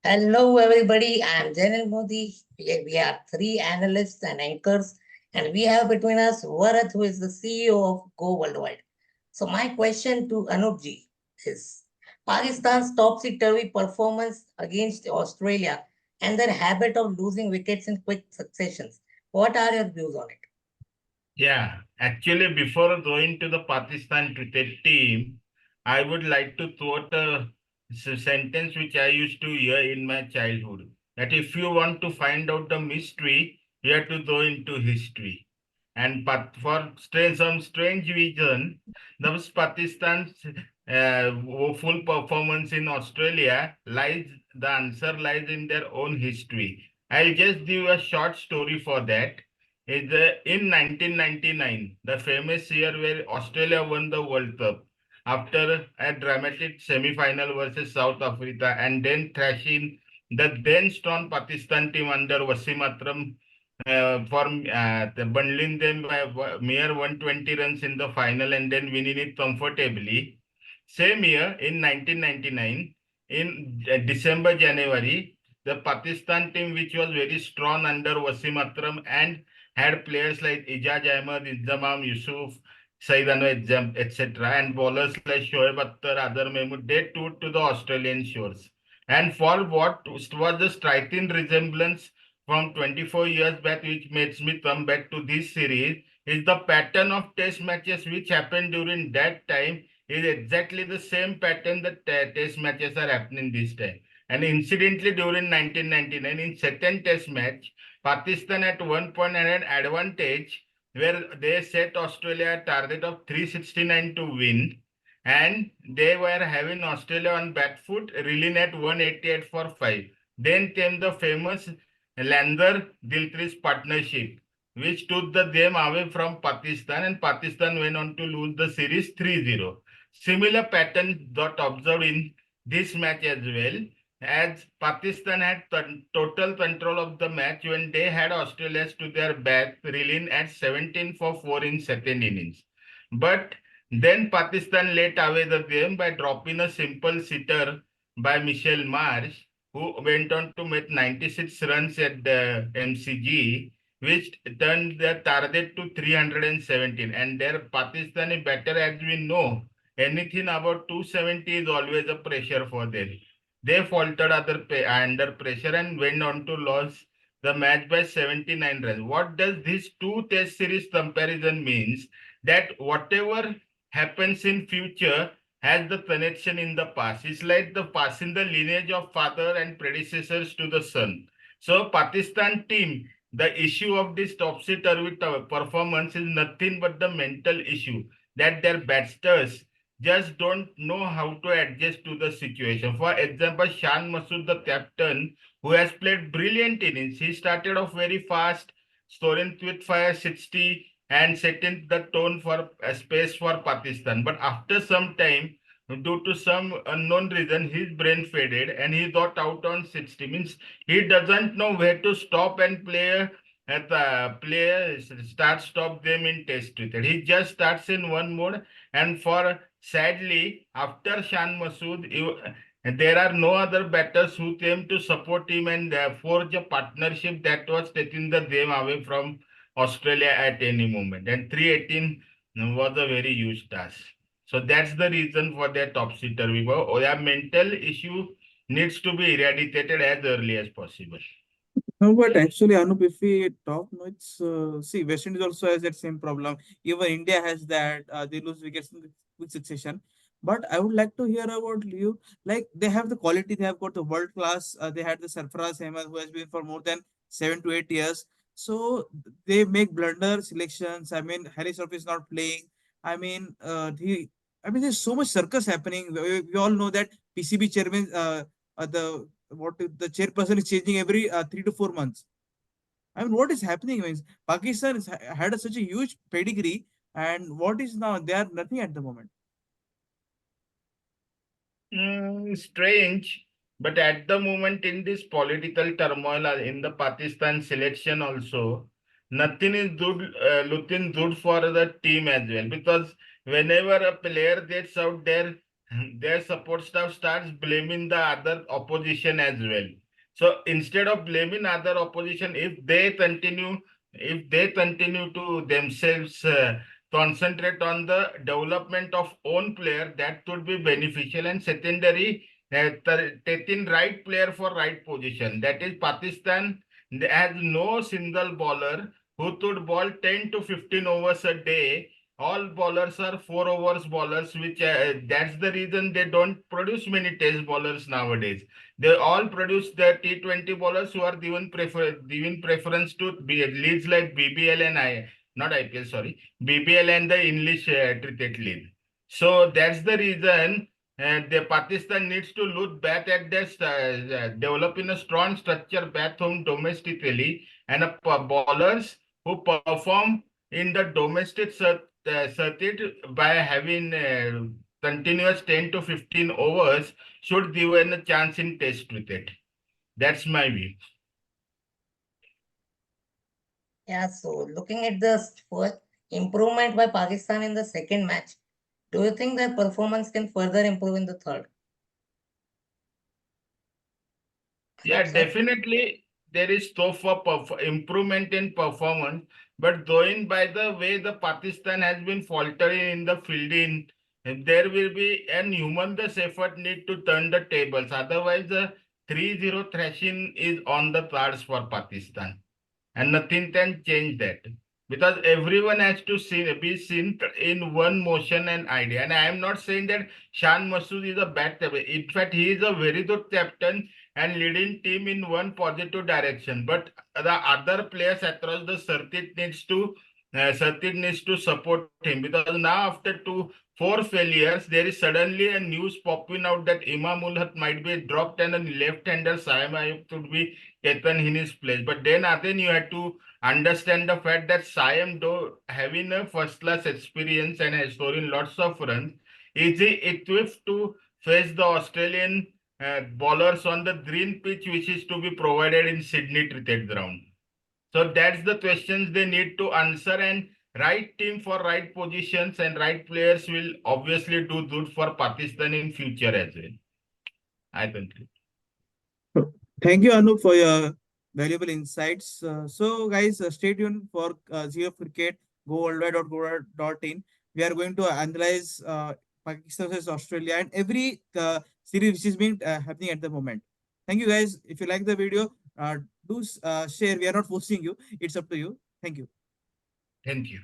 Hello, everybody. I'm Jenil Modi. We are three analysts and anchors, and we have between us Varad, who is the CEO of Go Worldwide. So, my question to Anupji is Pakistan's topsy-turvy performance against Australia and their habit of losing wickets in quick successions. What are your views on it? Yeah, actually, before going to the Pakistan cricket team, I would like to quote a sentence which I used to hear in my childhood that if you want to find out the mystery, you have to go into history. And but for some strange reason, the Pakistan's full performance in Australia the answer lies in their own history. I'll just give a short story for that is in 1999, the famous year where Australia won the World Cup after a dramatic semi-final versus South Africa and then thrashing the then strong Pakistan team under Wasim Akram for bundling them by mere 120 runs in the final and then winning it comfortably. Same year in 1999, in December, January, the Pakistan team, which was very strong under Wasim Akram and had players like Ijaz Ahmed, Inzamam Yusuf, Said Anwar, etc., and bowlers like Shoaib Akhtar, Adar Mahmood, they toured to the Australian shores. And for what was the striking resemblance from 24 years back, which makes me come back to this series, is the pattern of test matches which happened during that time is exactly the same pattern that test matches are happening this time. And incidentally, during 1999, in second test match, Pakistan at one point had an advantage where they set Australia a target of 369 to win, and they were having Australia on back foot, reeling at 188 for 5. Then came the famous Lander Dilkris partnership, which took the game away from Pakistan, and Pakistan went on to lose the series 3-0. Similar pattern got observed in this match as well, as Pakistan had total control of the match when they had Australia to their back, reeling at 17 for 4 in second innings. But then Pakistan let away the game by dropping a simple sitter by Michelle Marsh, who went on to make 96 runs at the MCG, which turned their target to 317. And their Pakistani batter, as we know, anything about 270 is always a pressure for them. They faltered under pressure and went on to lose the match by 79 runs. What does this two test series comparison means? That whatever happens in future has the connection in the past. It's like the passing the lineage of father and predecessors to the son. So Pakistan team, the issue of this topsy-turvy performance is nothing but the mental issue that their batsmen just don't know how to adjust to the situation. For example, Shan Masood, the captain, who has played brilliant innings, he started off very fast, scoring with fire 60 and setting the tone for space for Pakistan. But after some time, due to some unknown reason, his brain faded and he got out on 60. Means he doesn't know where to stop and play at the player start stop them in test cricket. He just starts in one mode, and for sadly, after Shan Masood, there are no other batters who came to support him and forge a partnership that was taking the game away from Australia at any moment. And 318 was a very huge task. So that's the reason for their topsy-turvy. Their mental issue needs to be eradicated as early as possible. No, but actually, Anup, if we talk, no, it's see, West Indies also has that same problem. Even India has that they lose wickets in quick succession. But I would like to hear about you. Like they have the quality, they have got the world class. They had the Sarfaraz Ahmed who has been for more than 7 to 8 years. So they make blunder selections. I mean, Harris is not playing. I mean, there's so much circus happening. We all know that PCB chairman, the chairperson is changing every 3 to 4 months. I mean, what is happening? Means Pakistan had such a huge pedigree, and what is now? They are nothing at the moment. Strange, but at the moment in this political turmoil in the Pakistan selection also, nothing is good, looking good for the team as well. Because whenever a player gets out there, their support staff starts blaming the other opposition as well. So instead of blaming other opposition, if they continue to themselves concentrate on the development of own player, that would be beneficial. And secondary, taking right player for right position. That is Pakistan has no single bowler who could bowl 10 to 15 overs a day. All bowlers are 4 overs bowlers, which that's the reason they don't produce many test bowlers nowadays. They all produce the T20 bowlers who are given preference to leagues like BBL and not IPL, sorry, BBL and the English cricket league. So that's the reason the Pakistan needs to look back at this, developing a strong structure back home domestically, and bowlers who perform in the domestic circuit by having continuous 10 to 15 overs should give a chance in test cricket. That's my view. Yeah, so looking at the improvement by Pakistan in the second match, do you think their performance can further improve in the third? Yeah, Anup, sir? definitely there is scope for improvement in performance, but going by the way the Pakistan has been faltering in the fielding, there will be an humongous effort need to turn the tables. Otherwise, the 3-0 thrashing is on the cards for Pakistan, and nothing can change that, because everyone has to be seen in one motion and idea. And I am not saying that Shan Masood is a bad captain. In fact, he is a very good captain and leading team in one positive direction. But the other players across the circuit needs to support him, because now after 4 failures, there is suddenly a news popping out that Imam ul Haq might be dropped and a left-hander Saim Ayub could be taken in his place. But then again, you have to understand the fact that Siam, though having a first-class experience and has scoring lots of runs, is he equipped to face the Australian bowlers on the green pitch, which is to be provided in Sydney Cricket Ground? So that's the questions they need to answer, and right team for right positions and right players will obviously do good for Pakistan in future as well. I conclude. So, thank you, Anup, for your valuable insights. So, guys, stay tuned for Zero Cricket, go worldwide.go.in. We are going to analyze Pakistan versus Australia and every series which is being happening at the moment. Thank you, guys. If you like the video, do share. We are not forcing you. It's up to you. Thank you. Thank you.